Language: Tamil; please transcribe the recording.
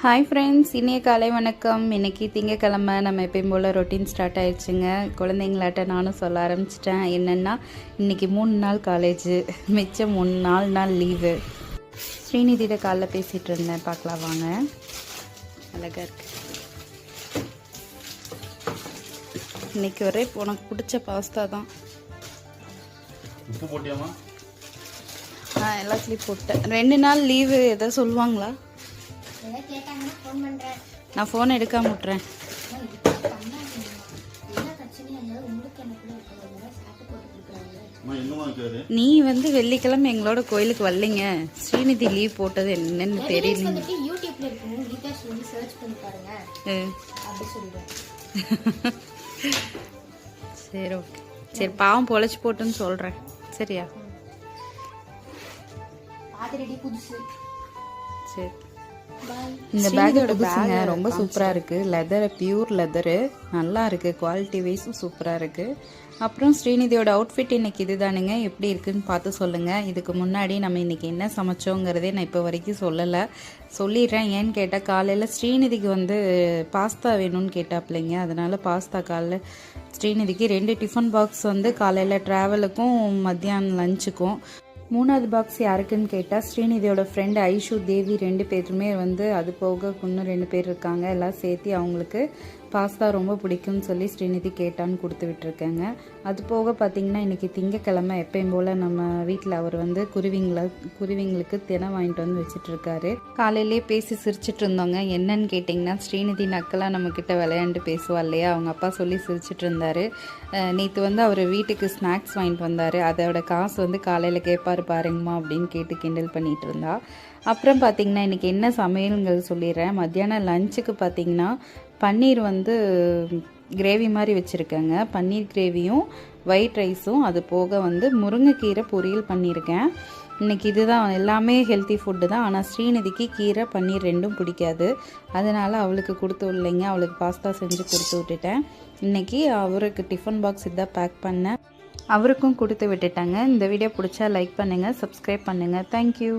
ஹாய் ஃப்ரெண்ட்ஸ், இனிய காலை வணக்கம். இன்றைக்கி திங்கக்கிழமை நம்ம எப்பயும் போல் ரொட்டீன் ஸ்டார்ட் ஆயிடுச்சுங்க. குழந்தைங்களாட்ட நானும் சொல்ல ஆரம்பிச்சிட்டேன். என்னென்னா இன்றைக்கி 3 நாள் காலேஜு, மிச்சம் 4 நாள் லீவு. ஸ்ரீநிதியிட காலைல பேசிகிட்டு இருந்தேன், பார்க்கலாம் வாங்க. அழகாக இருக்கு. இன்றைக்கி ஒரே உனக்கு பிடிச்ச பாஸ்தா தான். உப்பு போட்டியாமா? எல்லாத்துலேயும் போட்டேன். 2 நாள் லீவு எதாவது சொல்லுவாங்களா? நான் ஃபோன் எடுக்காம விட்டுறேன். நீ வெள்ளிக்கிழமை எங்களோட கோயிலுக்கு வரலைங்க. ஸ்ரீநிதி லீவ் போட்டது என்னன்னு தெரியல. சரி, ஓகே. சரி, பாவம் பொழைச்சு போட்டுன்னு சொல்றேன். சரியா? சரி. இந்த பேக்கோட புதுசுங்க, ரொம்ப சூப்பராக இருக்குது. லெதரு, பியூர் லெதரு, நல்லா இருக்குது. குவாலிட்டி வைஸும் சூப்பராக இருக்குது. அப்புறம் ஸ்ரீநிதியோட அவுட்ஃபிட் இன்றைக்கி இது தானுங்க. எப்படி இருக்குதுன்னு பார்த்து சொல்லுங்கள். இதுக்கு முன்னாடி நம்ம இன்றைக்கி என்ன சமைச்சோங்கிறதே நான் இப்போ வரைக்கும் சொல்லலை. சொல்லிடுறேன். ஏன்னு கேட்டால் காலையில் ஸ்ரீநிதிக்கு பாஸ்தா வேணும்னு கேட்டாப்பிள்ளைங்க. அதனால் பாஸ்தா காலைல ஸ்ரீநிதிக்கு 2 டிஃபன் பாக்ஸ் காலையில் ட்ராவலுக்கும் மத்தியானம் லஞ்சுக்கும். 3வது பாக்ஸ் யாருக்குன்னு கேட்டால் ஸ்ரீநிதியோட ஃப்ரெண்டு ஐஷு, தேவி 2 பேருமே அது போக இன்னும் 2 பேர் இருக்காங்க. எல்லாம் சேர்த்து அவங்களுக்கு பாஸ்தா ரொம்ப பிடிக்கும்னு சொல்லி ஸ்ரீநிதி கேட்டான்னு கொடுத்து விட்டுருக்கேங்க. அது போக பார்த்திங்கன்னா இன்றைக்கி திங்கக்கிழமை எப்பயும் போல் நம்ம வீட்டில் அவர் குருவிங்களுக்கு தினம் வாங்கிட்டு வச்சிட்ருக்காரு. காலையிலே பேசி சிரிச்சிட்டு இருந்தோங்க. என்னன்னு கேட்டிங்கன்னா, ஸ்ரீநிதி நக்கலாக நம்மக்கிட்ட விளையாண்டு பேசுவா இல்லையா, அவங்க அப்பா சொல்லி சிரிச்சிட்டு இருந்தார். நேற்று அவர் வீட்டுக்கு ஸ்நாக்ஸ் வாங்கிட்டு வந்தார். அதோட காசு காலையில் கேட்பார் பாருங்கம்மா அப்படின்னு கேட்டு கிண்டல் பண்ணிகிட்டு இருந்தா. அப்புறம் பார்த்திங்கன்னா இன்றைக்கி என்ன சமையல்கள் சொல்லிடுறேன். மத்தியானம் லஞ்சுக்கு பார்த்திங்கன்னா பன்னீர் கிரேவி மாதிரி வச்சுருக்கேங்க. பன்னீர் கிரேவியும் ஒயிட் ரைஸும், அது போக முருங்கைக்கீரை பொரியல் பண்ணியிருக்கேன். இன்றைக்கி இதுதான் எல்லாமே ஹெல்த்தி ஃபுட்டு தான். ஆனால் ஸ்ரீநிதிக்கு கீரை பன்னீர் 2ம் பிடிக்காது. அதனால் அவளுக்கு கொடுத்து விடலைங்க. அவளுக்கு பாஸ்தா செஞ்சு கொடுத்து விட்டுட்டேன். இன்றைக்கி அவருக்கு டிஃபன் பாக்ஸ் இதான் பேக் பண்ணேன். அவருக்கும் கொடுத்து விட்டுட்டாங்க. இந்த வீடியோ பிடிச்சா லைக் பண்ணுங்கள், சப்ஸ்கிரைப் பண்ணுங்கள். தேங்க்யூ.